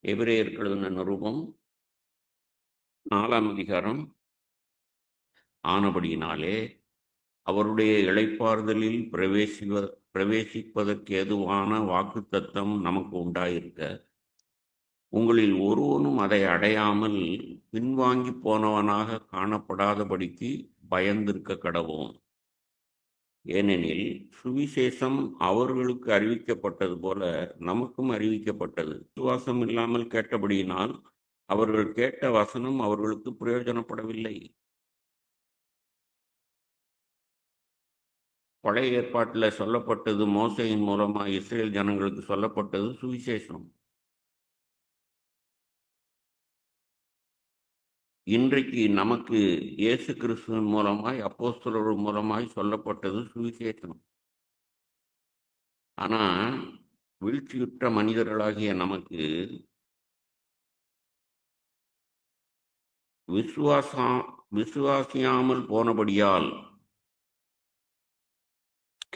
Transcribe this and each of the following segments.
எபிரேயருக்கு எழுதின நிருபம் 4ஆம் அதிகாரம். ஆனபடியினாலே அவருடைய இளைப்பாறுதலில் பிரவேசிப்பதற்கு ஏதுவான வாக்குத்தத்தம் நமக்கு உண்டாயிருக்க, உங்களில் ஒருவனும் அதை அடையாமல் பின்வாங்கி போனவனாக காணப்படாதபடிக்கு பயந்திருக்க கடவோம். ஏனெனில் சுவிசேஷம் அவர்களுக்கு அறிவிக்கப்பட்டது போல நமக்கும் அறிவிக்கப்பட்டது. விசுவாசம் இல்லாமல் கேட்டபடியினால் அவர்கள் கேட்ட வசனம் அவர்களுக்கு பிரயோஜனப்படவில்லை. பழைய ஏற்பாட்டில் சொல்லப்பட்டது மோசையின் மூலமா இஸ்ரேல் ஜனங்களுக்கு சொல்லப்பட்டது சுவிசேஷம். இன்றைக்கு நமக்கு இயேசு கிறிஸ்துவின் மூலமாய் அப்போஸ்தலர்கள் மூலமாய் சொல்லப்பட்டது சுவிசேஷம். ஆனா வீழ்ச்சியுற்ற மனிதர்களாகிய நமக்கு விசுவாசியாமல் போனபடியால்,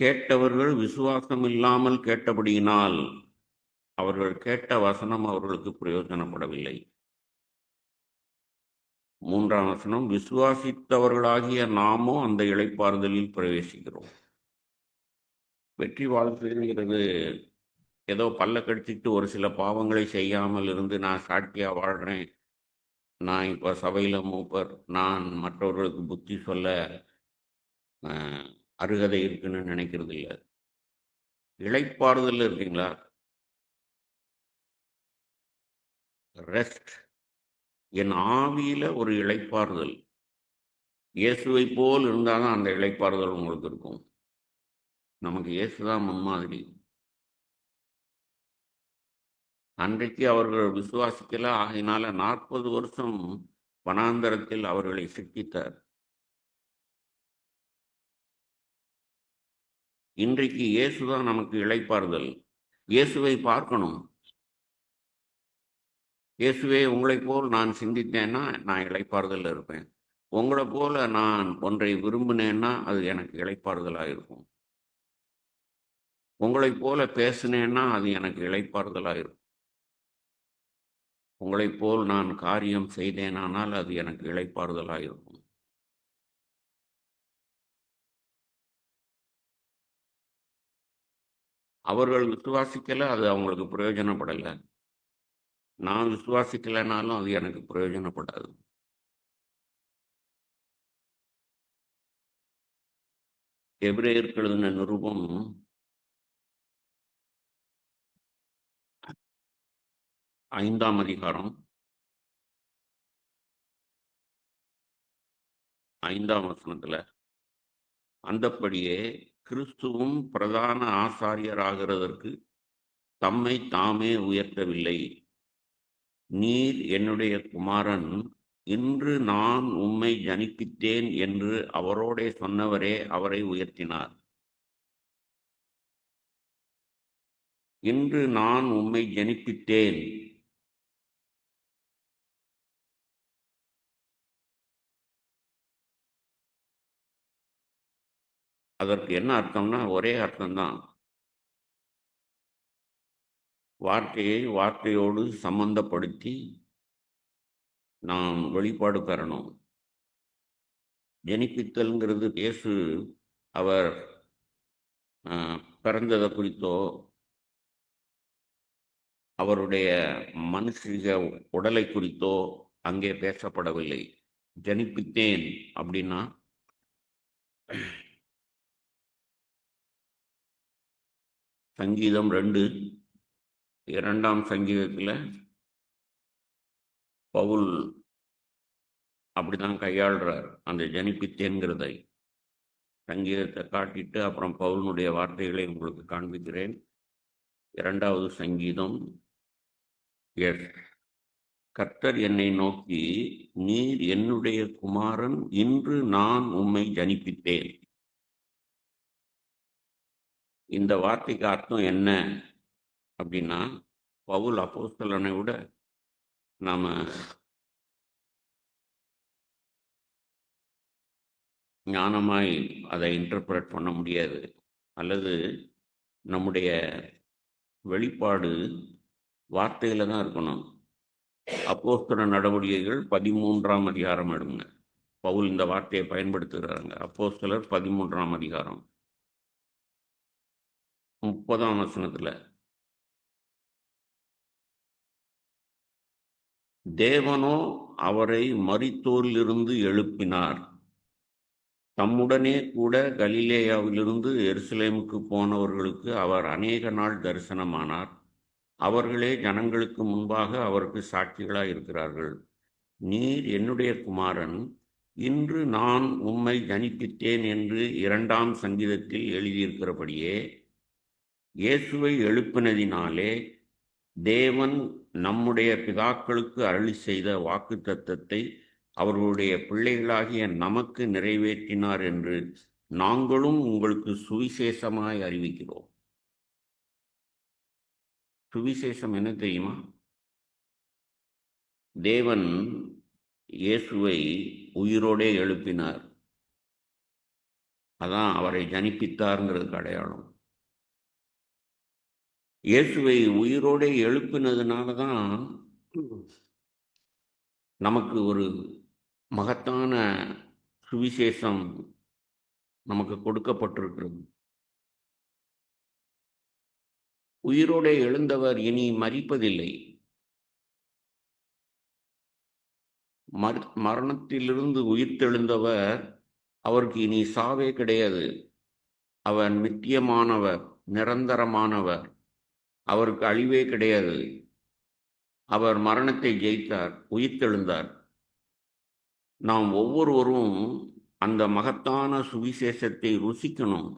கேட்டவர்கள் விசுவாசம் இல்லாமல் கேட்டபடியினால் அவர்கள் கேட்ட வசனம் அவர்களுக்கு பிரயோஜனப்படவில்லை. 3ஆம் வசனம், விசுவாசித்தவர்களாகிய நாமோ அந்த இளைப்பாறுதலில் பிரவேசிக்கிறோம். வெற்றி வாழ்க்கைங்கிறது ஏதோ பல்ல கடிச்சிட்டு ஒரு சில பாவங்களை செய்யாமல் இருந்து நான் சாட்சியா வாழ்றேன், நான் இப்போ சபையில் மூப்பர், நான் மற்றவர்களுக்கு புத்தி சொல்ல அருகதை இருக்குன்னு நினைக்கிறது இல்லை. இளைப்பாறுதல் இருக்கீங்களா? ரெஸ்ட், என் ஆவியில ஒரு இளைப்பாறுதல். இயேசுவை போல் இருந்தால்தான் அந்த இளைப்பாறுதல் உங்களுக்கு இருக்கும். நமக்கு இயேசுதான் முன்மாதிரி. அன்றைக்கு அவர்கள் விசுவாசிக்கல, ஆகினால 40 வருஷம் வனாந்தரத்தில் அவர்களை சிக்கித்தார். இன்றைக்கு இயேசுதான் நமக்கு இளைப்பாறுதல். இயேசுவை பார்க்கணும். இயேசுவே, உங்களை போல் நான் சிந்தித்தேன்னா நான் இளைப்பாறுதல் இருப்பேன். உங்களை போல நான் ஒன்றை விரும்பினேன்னா அது எனக்கு இளைப்பாறுதலாக இருக்கும். உங்களை போல பேசினேன்னா அது எனக்கு இளைப்பாறுதலாக இருக்கும். உங்களை போல் நான் காரியம் செய்தேனானால் அது எனக்கு இளைப்பாறுதலாக இருக்கும். அவர்கள் விசுவாசிக்கல, அது அவங்களுக்கு பிரயோஜனப்படலை. நான் விசுவாசிக்கலைனாலும் அது எனக்கு பிரயோஜனப்படாது. எபிரேயருக்கு எழுதின நிருபம் 5ஆம் அதிகாரம் 5ஆம் வசனத்துல, அந்தப்படியே கிறிஸ்துவும் பிரதான ஆசாரியராகிறதற்கு தம்மை தாமே உயர்த்தவில்லை. நீர் என்னுடைய குமாரன், இன்று நான் உம்மை ஜனிப்பித்தேன் என்று அவரோடே சொன்னவரே அவரை உயர்த்தினார். இன்று நான் உம்மை ஜனிப்பித்தேன். அதற்கு என்ன அர்த்தம்னா, ஒரே அர்த்தம்தான். வார்த்தையை வார்த்தையோடு சம்பந்தப்படுத்தி நாம் வெளிப்பாடு பெறணும். ஜனிப்பித்தல்ங்கிறது இயேசு அவர் பிறந்ததை குறித்தோ அவருடைய மனுஷிக உடலை குறித்தோ அங்கே பேசப்படவில்லை. ஜனிப்பித்தேன் அப்படின்னா சங்கீதம் 2ஆம் சங்கீதத்தில் பவுல் அப்படிதான் கையாளுறார் அந்த ஜனிப்பித்தேன்கிறதை. சங்கீதத்தை காட்டிட்டு அப்புறம் பவுலுடைய வார்த்தைகளை உங்களுக்கு காண்பிக்கிறேன். 2வது சங்கீதம். கர்த்தர் என்னை நோக்கி, நீர் என்னுடைய குமாரன், இன்று நான் உம்மை ஜனிப்பித்தேன். இந்த வார்த்தைக்கு அர்த்தம் என்ன அப்படின்னா, பவுல் அப்போஸ்தலனை விட நாம ஞானமாய் அதை இன்டர்பிரட் பண்ண முடியாது. அல்லது நம்முடைய வெளிப்பாடு வார்த்தையில தான் இருக்கணும். அப்போஸ்தலர் நடவடிக்கைகள் 13ஆம் அதிகாரம் எடுங்க. பவுல் இந்த வார்த்தையை பயன்படுத்துகிறாங்க. அப்போஸ்தலர் 13ஆம் அதிகாரம் 30ஆம் வசனத்துல, தேவனோ அவரை மரித்தோரிலிருந்து எழுப்பினார், தம்முடனே கூட கலிலேயாவிலிருந்து எருசலேமுக்கு போனவர்களுக்கு அவர் அநேக நாள் தரிசனமானார். அவர்களே ஜனங்களுக்கு முன்பாக அவருக்கு சாட்சிகளாய் இருக்கிறார்கள். நீர் என்னுடைய குமாரன், இன்று நான் உம்மை ஜனிப்பித்தேன் என்று 2ஆம் சங்கீதத்தில் எழுதியிருக்கிறபடியே, இயேசுவை எழுப்பினதினாலே தேவன் நம்முடைய பிதாக்களுக்கு அருளி செய்த வாக்குத்தத்தத்தை அவர்களுடைய பிள்ளைகளாகிய நமக்கு நிறைவேற்றினார் என்று நாங்களும் உங்களுக்கு சுவிசேஷமாய் அறிவிக்கிறோம். சுவிசேஷம் என்ன தெரியுமா? தேவன் இயேசுவை உயிரோடே எழுப்பினார். அதான் அவரை ஜனிப்பித்தார்ங்கிறதுக்கு அடையாளம். இயேசுவை உயிரோடே எழுப்பினதுனால தான் நமக்கு ஒரு மகத்தான சுவிசேஷம் நமக்கு கொடுக்கப்பட்டிருக்கிறது. உயிரோடே எழுந்தவர் இனி மரிப்பதில்லை. மரணத்திலிருந்து உயிர்த்தெழுந்தவர், அவருக்கு இனி சாவே கிடையாது. அவர் நித்தியமானவர், நிரந்தரமானவர். அவருக்கு அழிவே கிடையாது. அவர் மரணத்தை ஜெயித்தார், உயிர்த்தெழுந்தார். நாம் ஒவ்வொருவரும் அந்த மகத்தான சுவிசேஷத்தை ருசிக்கணும்.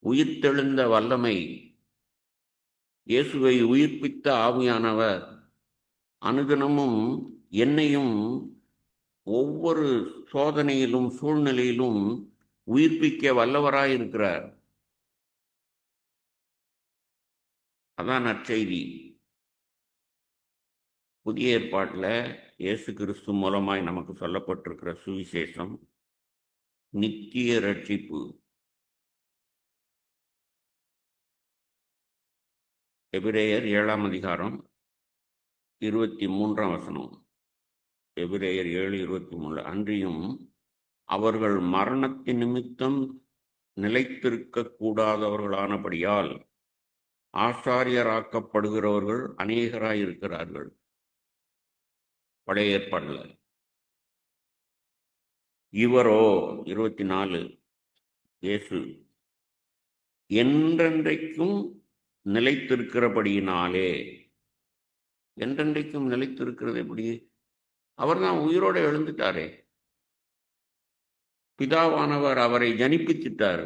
உயிர்த்தெழுந்த வல்லமை, இயேசுவை உயிர்ப்பித்த ஆவியானவர் அனுதினமும் என்னையும் ஒவ்வொரு சோதனையிலும் சூழ்நிலையிலும் உயிர்ப்பிக்க வல்லவராயிருக்கிறார். அதான் நற்செய்தி. புதிய ஏற்பாட்டில் இயேசு கிறிஸ்து மூலமாய் நமக்கு சொல்லப்பட்டிருக்கிற சுவிசேஷம் நித்திய ரட்சிப்பு. எபிரேயர் 7ஆம் அதிகாரம் 23ஆம் வசனம். எபிரேயர் 7:23. அன்றியும் அவர்கள் மரணத்தின் நிமித்தம் நிலைத்திருக்க கூடாதவர்களானபடியால் ஆசாரியராக்கப்படுகிறவர்கள் அநேகராயிருக்கிறார்கள். பழைய ஏற்பாடுல. இவரோ 24, இயேசு என்றென்றைக்கும் நிலைத்திருக்கிறபடியினாலே. என்றென்றைக்கும் நிலைத்திருக்கிறது எப்படி? அவர் தான் உயிரோட எழுந்துட்டாரே. பிதாவானவர் அவரை ஜனிப்பித்துட்டார்.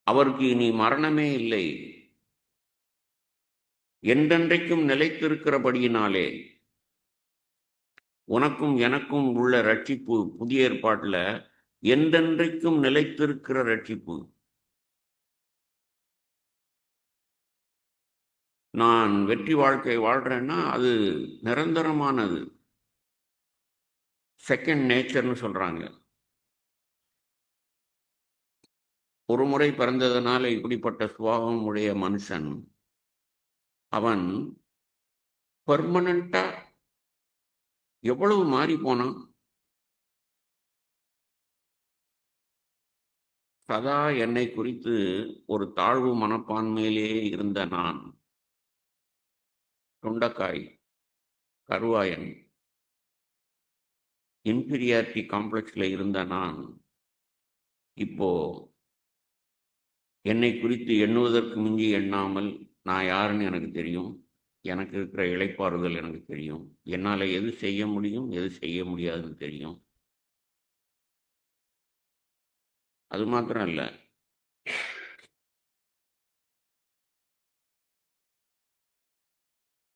அவருக்கு இனி மரணமே இல்லை. என்றென்றைக்கும் நிலைத்திருக்கிறபடியினாலே உனக்கும் எனக்கும் உள்ள ரட்சிப்பு புதிய ஏற்பாட்டில் என்றென்றைக்கும் நிலைத்திருக்கிற ரட்சிப்பு. நான் வெற்றி வாழ்க்கை வாழ்றேன்னா அது நிரந்தரமானது. செகண்ட் நேச்சர்னு சொல்றாங்க. ஒரு முறை பிறந்ததுனால இப்படிப்பட்ட சுபாவம் உடைய மனுஷன் அவன் பெர்மனண்டா எவ்வளவு மாறி போனான். சதா என்னை குறித்து ஒரு தாழ்வு மனப்பான்மையிலேயே இருந்த நான், தொண்டக்காய், கருவாயன், இன்ஃபீரியாரிட்டி காம்ப்ளெக்ஸில் இருந்த நான் இப்போ என்னை குறித்து எண்ணுவதற்கு மிஞ்சி எண்ணாமல் நான் யாருன்னு எனக்கு தெரியும். எனக்கு இருக்கிற இளைப்பாறுதல் எனக்கு தெரியும். என்னால் எது செய்ய முடியும், எது செய்ய முடியாதுன்னு தெரியும். அது மாத்திரம் இல்லை,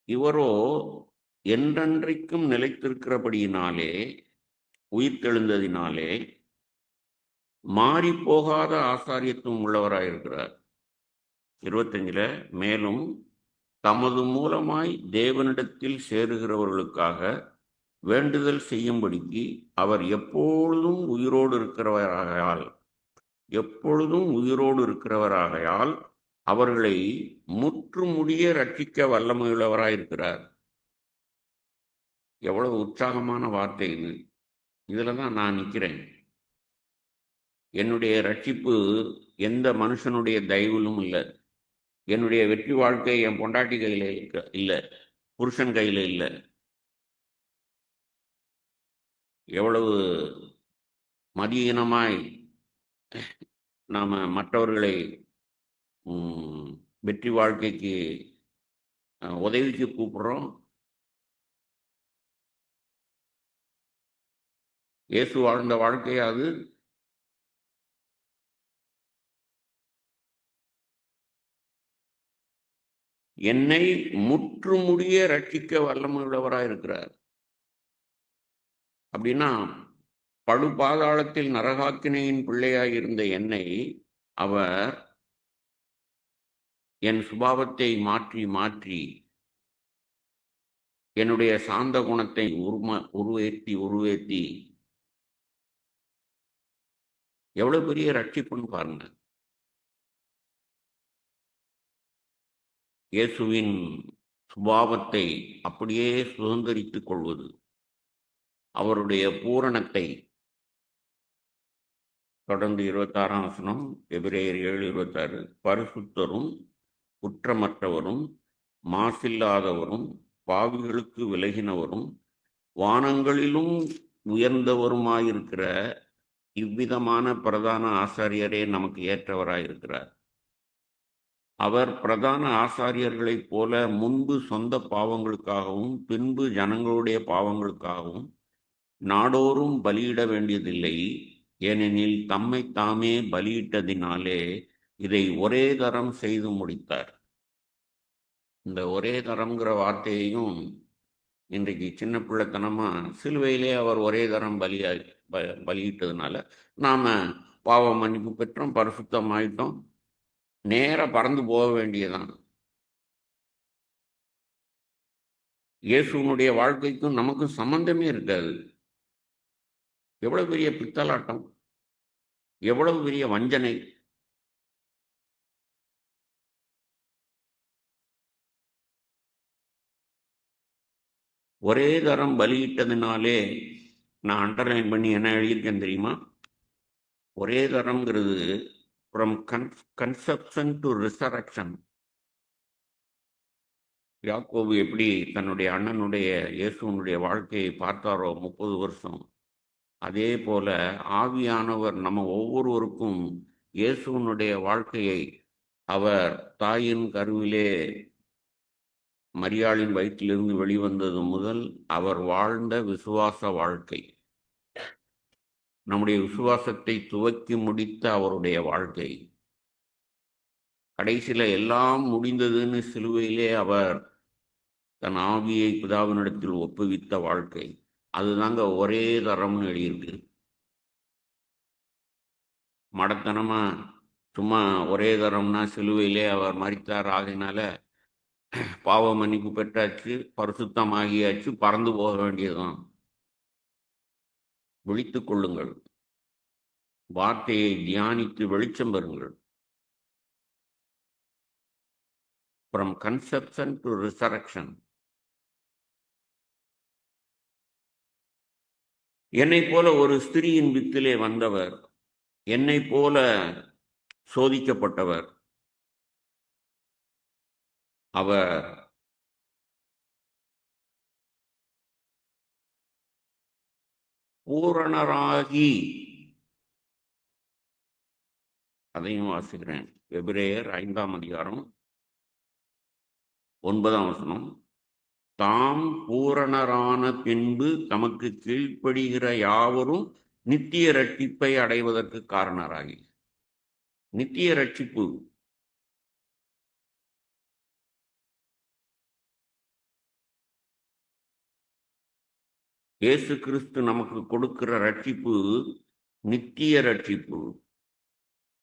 இவரோ என்றென்றைக்கும் நிலைத்திருக்கிறபடியினாலே, உயிர்த்தெழுந்ததினாலே மாறி போகாத ஆசாரியத்துவம் உள்ளவராயிருக்கிறார். 25, மேலும் தமது மூலமாய் தேவனிடத்தில் சேருகிறவர்களுக்காக வேண்டுதல் செய்யும்படிக்கு அவர் எப்பொழுதும் உயிரோடு இருக்கிறவராகையால் அவர்களை முற்றுமுடிய ரட்சிக்க வல்லமையுள்ளவராயிருக்கிறார். எவ்வளவு உற்சாகமான வார்த்தை இது! இதுல தான் நான் நிற்கிறேன். என்னுடைய ரட்சிப்பு எந்த மனுஷனுடைய தயவிலும் இல்லை. என்னுடைய வெற்றி வாழ்க்கை என் பொண்டாட்டி கையில் இல்லை, புருஷன் கையில் இல்லை. எவ்வளவு மதியீனமாய் நாம் மற்றவர்களை வெற்றி வாழ்க்கைக்கு உதவிக்கு கூப்பிடுறோம். இயேசு வாழ்ந்த வாழ்க்கையாது. என்னை முற்றுமுடிய ரட்சிக்க வல்லமையுள்ளவராக இருக்கிறார். அப்படின்னா படுபாதாளத்தில் நரகாக்கினையின் பிள்ளையாய் இருந்த என்னை அவர் என் சுபாவத்தை மாற்றி மாற்றி என்னுடைய சாந்த குணத்தை உருவேற்றி எவ்வளவு பெரிய ரட்சிப்புன்னு பாருங்க. இயேசுவின் சுபாவத்தை அப்படியே சுதந்திரித்துக் கொள்வது, அவருடைய பூரணத்தை. தொடர்ந்து 26ஆம் வசனம், எபிரேயர் 7:26, பரிசுத்தரும் குற்றமற்றவரும் மாசில்லாதவரும் பாவிகளுக்கு விலகினவரும் வானங்களிலும் உயர்ந்தவருமாயிருக்கிற இவ்விதமான பிரதான ஆசாரியரே நமக்கு ஏற்றவராயிருக்கிறார். அவர் பிரதான ஆசாரியர்களைப் போல முன்பு சொந்த பாவங்களுக்காகவும் பின்பு ஜனங்களுடைய பாவங்களுக்காகவும் நாடோறும் பலியிட வேண்டியதில்லை. ஏனெனில் தம்மை தாமே பலியிட்டதினாலே இதை ஒரே தரம் செய்து முடித்தார். இந்த ஒரே தரம்ங்கிற வார்த்தையையும் இன்றைக்கு சின்ன பிள்ளைத்தனமா சிலுவையிலே அவர் ஒரே தரம் பலியிட்டதுனால நாம பாவ மன்னிப்பு பெற்றோம், பரிசுத்தம் ஆயிட்டோம், நேர பறந்து போக வேண்டியதான். இயேசுனுடைய வாழ்க்கைக்கும் நமக்கும் சம்பந்தமே இருக்காது. எவ்வளவு பெரிய பித்தலாட்டம், எவ்வளவு பெரிய வஞ்சனை! ஒரே தரம் பலியிட்டதுனாலே நான் அண்டர்லைன் பண்ணி என்ன எழுதியிருக்கேன் தெரியுமா? ஒரே தரம்ங்கிறது ஃப்ரம் கன்செப்ஷன் டு ரிசரக்ஷன். யாக்கோபு எப்படி தன்னுடைய அண்ணனுடைய இயேசுனுடைய வாழ்க்கையை பார்த்தாரோ 30 வருஷம், அதே போல ஆவியானவர் நம்ம ஒவ்வொருவருக்கும் இயேசுனுடைய வாழ்க்கையை அவர் தாயின் கருவிலே மரியாளின் வயிற்றிலிருந்து வெளிவந்தது முதல் அவர் வாழ்ந்த விசுவாச வாழ்க்கை, நம்முடைய விசுவாசத்தை துவக்கி முடித்த அவருடைய வாழ்க்கை, கடைசியில் எல்லாம் முடிந்ததுன்னு சிலுவையிலே அவர் தன் ஆவியை பிதாவினிடத்தில் ஒப்புவித்த வாழ்க்கை, அதுதாங்க ஒரே தரம்னு எழுதியிருக்கு. மடத்தனமா சும்மா ஒரே தரம்னா சிலுவையிலே அவர் மரித்தார், ஆகினால பாவ மன்னிப்பு பெற்றாச்சு, பரிசுத்தமாகியாச்சு, பறந்து போக வேண்டியதுதான். விழித்துக் கொள்ளுங்கள், வார்த்தையை தியானித்து வெளிச்சம் பெறுங்கள். From conception to resurrection. என்னை போல ஒரு ஸ்திரீயின் வித்திலே வந்தவர், என்னை போல சோதிக்கப்பட்டவர், அவர் பூரணராகி, அதையும் வாசிக்கிறேன். எபிரேயர் 5ஆம் அதிகாரம் 9ஆம் வசனம், தாம் பூரணரான பின்பு தமக்கு கீழ்ப்படுகிற யாவரும் நித்திய ரட்சிப்பை அடைவதற்கு காரணராகி. நித்திய ரட்சிப்பு இயேசு கிறிஸ்து நமக்கு கொடுக்கிற ரட்சிப்பு நித்திய ரட்சிப்பு,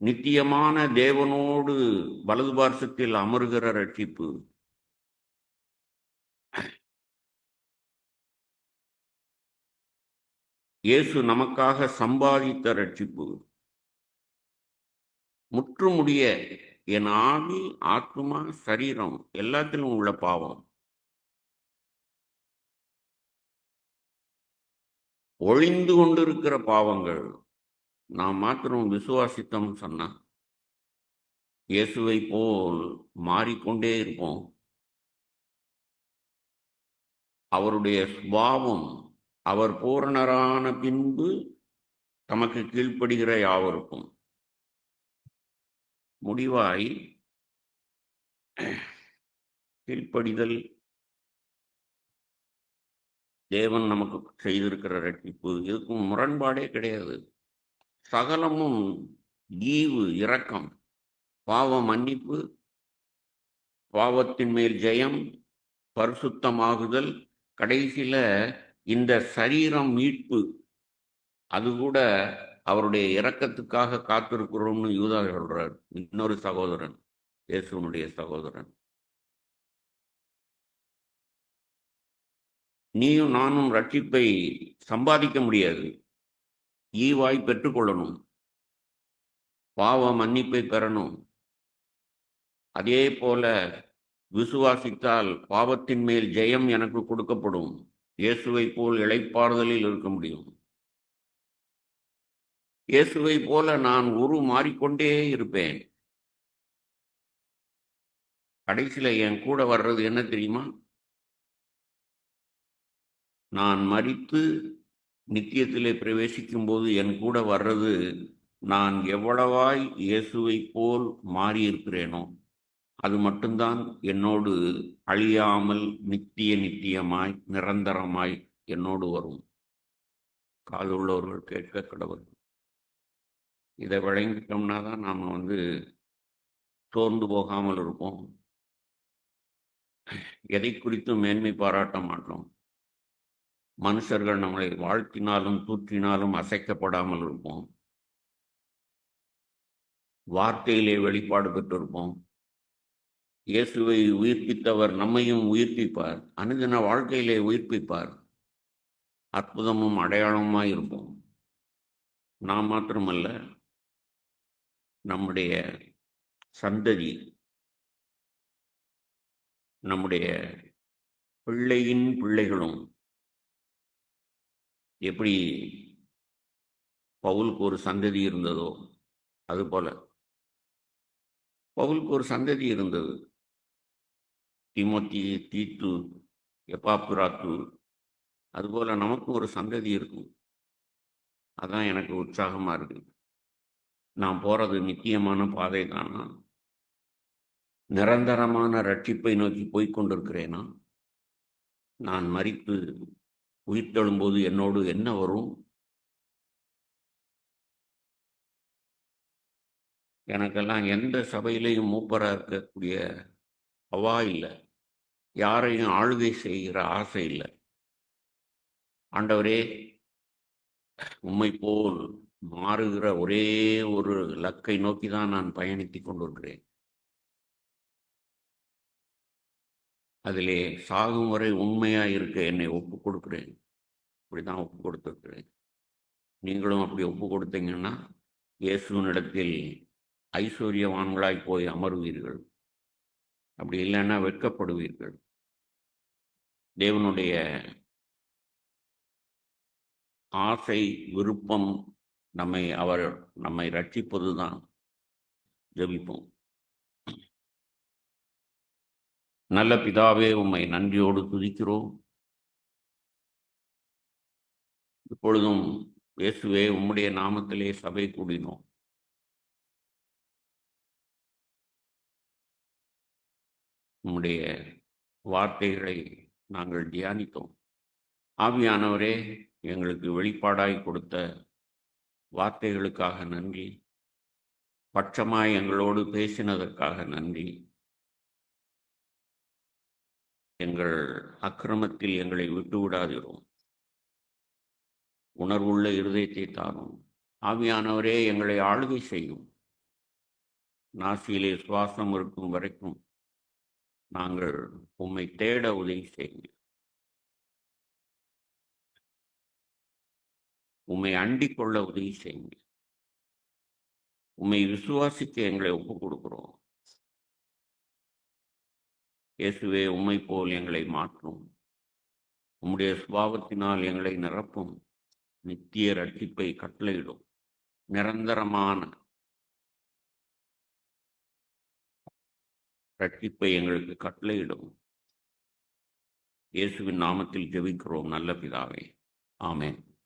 நித்தியமான தேவனோடு வலது பார்சத்தில் அமர்கிற ரட்சிப்பு. இயேசு நமக்காக சம்பாதித்த ரட்சிப்பு. முற்றுமுடிய என் ஆவி, ஆத்மா, சரீரம் எல்லாத்திலும் உள்ள பாவம். ஒழிந்து கொண்டிருக்கிற பாவங்கள் நாம் மாத்திரம் விசுவாசித்தோம் சொன்னா இயேசுவை போல் மாறிக்கொண்டே இருப்போம். அவருடைய சுபாவம், அவர் பூரணரான பின்பு தமக்கு கீழ்ப்படுகிற யாவருக்கும் முடிவாய் கீழ்ப்படிதல் தேவன் நமக்கு செய்திருக்கிற ரட்சிப்பு, இதுக்கும் முரண்பாடே கிடையாது. சகலமும் ஈவு, இரக்கம், பாவ மன்னிப்பு, பாவத்தின் மேல் ஜெயம், பரிசுத்தமாகுதல், கடைசியில இந்த சரீரம் மீட்பு, அது கூட அவருடைய இரக்கத்துக்காக காத்திருக்கிறோம்னு யூதா சொல்றார். இன்னொரு சகோதரன், இயேசுனுடைய சகோதரன். நீயும் நானும் ரட்சிப்பை சம்பாதிக்க முடியாது, ஈவாய் பெற்றுக்கொள்ளணும், பாவ மன்னிப்பை பெறணும். அதே போல விசுவாசித்தால் பாவத்தின் மேல் ஜெயம் எனக்கு கொடுக்கப்படும். இயேசுவை போல் இளைப்பாறுதலில் இருக்க முடியும். இயேசுவை போல நான் மாறிக்கொண்டே இருப்பேன். கடைசியில என் கூட வர்றது என்ன தெரியுமா? நான் மரித்து நித்தியத்திலே பிரவேசிக்கும் போது என் கூட வர்றது, நான் எவ்வளவாய் இயேசுவை போல் மாறியிருக்கிறேனோ அது மட்டும்தான் என்னோடு அழியாமல் நித்தியமாய் நிரந்தரமாய் என்னோடு வரும். காதுள்ளவர்கள் கேட்க கடவுள். இதை விளங்கிட்டோம்னா தான் நாம் சோர்ந்து போகாமல் இருப்போம். எதை குறித்தும் மேன்மை பாராட்ட மாட்டோம். மனுஷர்கள் நம்மளை வாழ்த்தினாலும் தூற்றினாலும் அசைக்கப்படாமல் இருப்போம். வார்த்தையிலே வெளிப்பாடு பெற்றிருப்போம். இயேசுவை உயிர்ப்பித்தவர் நம்மையும் உயிர்ப்பிப்பார். அனுதின வாழ்க்கையிலே உயிர்ப்பிப்பார். அற்புதமும் அடையாளமாய் இருப்போம். நாம் மாத்திரமல்ல, நம்முடைய சந்ததி, நம்முடைய பிள்ளையின் பிள்ளைகளும். எப்படி பவுலுக்கு ஒரு சந்ததி இருந்ததோ அதுபோல பவுலுக்கு ஒரு சந்ததி இருந்தது. தீமோத்தி, தீத்து, எப்பாப்பிராத்து, அதுபோல நமக்கு ஒரு சந்ததி இருக்கும். அதான் எனக்கு உற்சாகமா இருக்கு. நான் போறது நித்தியமான பாதை தானா? நிரந்தரமான ரட்சிப்பை நோக்கி போய்கொண்டிருக்கிறேனா? நான் மரித்து உயிர்த்தெழும்போது என்னோடு என்ன வரும்? எனக்கெல்லாம் எந்த சபையிலையும் மூப்பராக இருக்கக்கூடிய அவா இல்லை. யாரையும் ஆளுகை செய்கிற ஆசை இல்லை. ஆண்டவரே, உம்மை போல் மாறுகிற ஒரே ஒரு லக்கை நோக்கி தான் நான் பயணித்துக் கொண்டிருக்கிறேன். அதிலே சாகும் வரை உண்மையா இருக்க என்னை ஒப்பு கொடுக்கிறேன். இப்படிதான் ஒப்பு கொடுத்திருக்கிறேன். நீங்களும் அப்படி ஒப்பு கொடுத்தீங்கன்னா இயேசுவினிடத்தில் ஐஸ்வர்யவான்களாய் போய் அமர்வீர்கள். அப்படி இல்லைன்னா வெட்கப்படுவீர்கள். தேவனுடைய ஆசை, விருப்பம் நம்மை ரட்சிப்பதுதான். ஜெபிப்போம். நல்ல பிதாவே, உம்மை நன்றியோடு துதிக்கிறோம். இப்பொழுதும் இயேசுவே, உம்முடைய நாமத்திலே சபை கூடினோம். உம்முடைய வார்த்தைகளை நாங்கள் தியானித்தோம். ஆவியானவரே, எங்களுக்கு வெளிப்பாடாய் கொடுத்த வார்த்தைகளுக்காக நன்றி. பட்சமாய் எங்களோடு பேசினதற்காக நன்றி. எங்கள் அக்கிரமத்தில் எங்களை விட்டுவிடாதிரும். உணர்வுள்ள இருதயத்தை தாரும். ஆவியானவரே, எங்களை ஆளுகை செய்யும். நாசியிலே சுவாசம் இருக்கும் வரைக்கும் நாங்கள் உம்மை தேட உதவி செய்யுங்கள். உம்மை அண்டிக் கொள்ள உதவி செய்யுங்கள். உம்மை விசுவாசிக்க எங்களை ஒப்புக் கொடுக்கிறோம். இயேசுவே, உம்மை போல் எங்களை மாற்றும். உம்முடைய சுபாவத்தினால் எங்களை நிரப்பும். நித்திய ரட்சிப்பை கட்டளையிடும். நிரந்தரமான ரட்சிப்பை எங்களுக்கு கட்டளையிடும். இயேசுவின் நாமத்தில் ஜெபிக்கிறோம் நல்ல பிதாவே. ஆமென்.